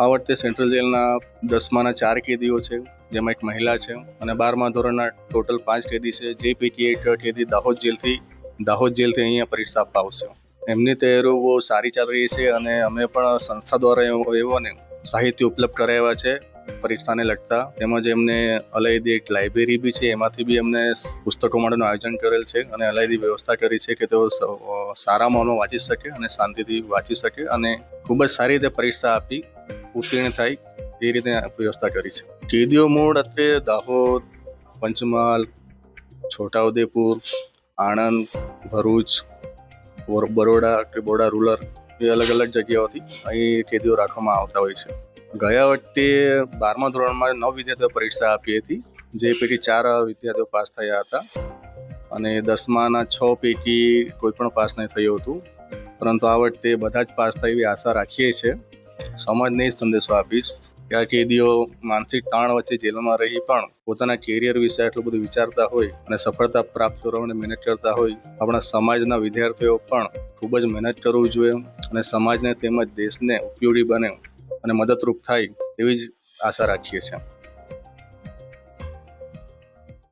આ વખતે સેન્ટ્રલ જેલના 10માના 4 કેદીઓ છે, જેમાં એક મહિલા છે, અને 12મા ધોરણના ટોટલ 5 કેદી છે, જે પૈકી એક કેદી દાહોદ જેલથી અહીંયા પરીક્ષા આપવા આવશે. એમની તૈયારીઓ બહુ સારી ચાલી રહી છે અને અમે પણ સંસ્થા દ્વારા એઓને સાહિત્ય ઉપલબ્ધ કરાવ્યા છે પરીક્ષાને લગતા. તેમજ એમને અલાયદી એક લાઇબ્રેરી બી છે, એમાંથી બી એમને પુસ્તકો માટેનું આયોજન કરેલ છે અને અલાયદી વ્યવસ્થા કરી છે કે તેઓ સારા માહોલમાં વાંચી શકે અને શાંતિથી વાંચી શકે અને ખૂબ જ સારી રીતે પરીક્ષા આપી ઉત્તીર્ણ થાય એ રીતે વ્યવસ્થા કરી છે. કેદીઓ મૂળ અત્યારે દાહોદ, પંચમહાલ, છોટાઉદેપુર, આણંદ, ભરૂચ, બરોડા રૂરલ એ અલગ અલગ જગ્યાઓથી અહીં કેદીઓ રાખવામાં આવતા હોય છે. ગયા વખતે 12મા ધોરણમાં 9 વિદ્યાર્થીઓ પરીક્ષા આપી હતી, જે પૈકી 4 વિદ્યાર્થીઓ પાસ થયા હતા અને 10માના 6 પૈકી કોઈ પણ પાસ નહીં થયું હતું. પરંતુ આ વખતે બધા જ પાસ થાય એવી આશા રાખીએ છીએ. સમાજને જ સંદેશો આપીશ કે આ કેદીઓ માનસિક તાણ વચ્ચે જેલમાં રહી પણ પોતાના કેરિયર વિશે આટલું બધું વિચારતા હોય અને સફળતા પ્રાપ્ત કરવાની મહેનત કરતા હોય. આપણા સમાજના વિદ્યાર્થીઓ પણ ખૂબ જ મહેનત કરવું જોઈએ અને સમાજને તેમજ દેશને ઉપયોગી બને અને મદદરૂપ થાય એવી જ આશા રાખીએ છીએ.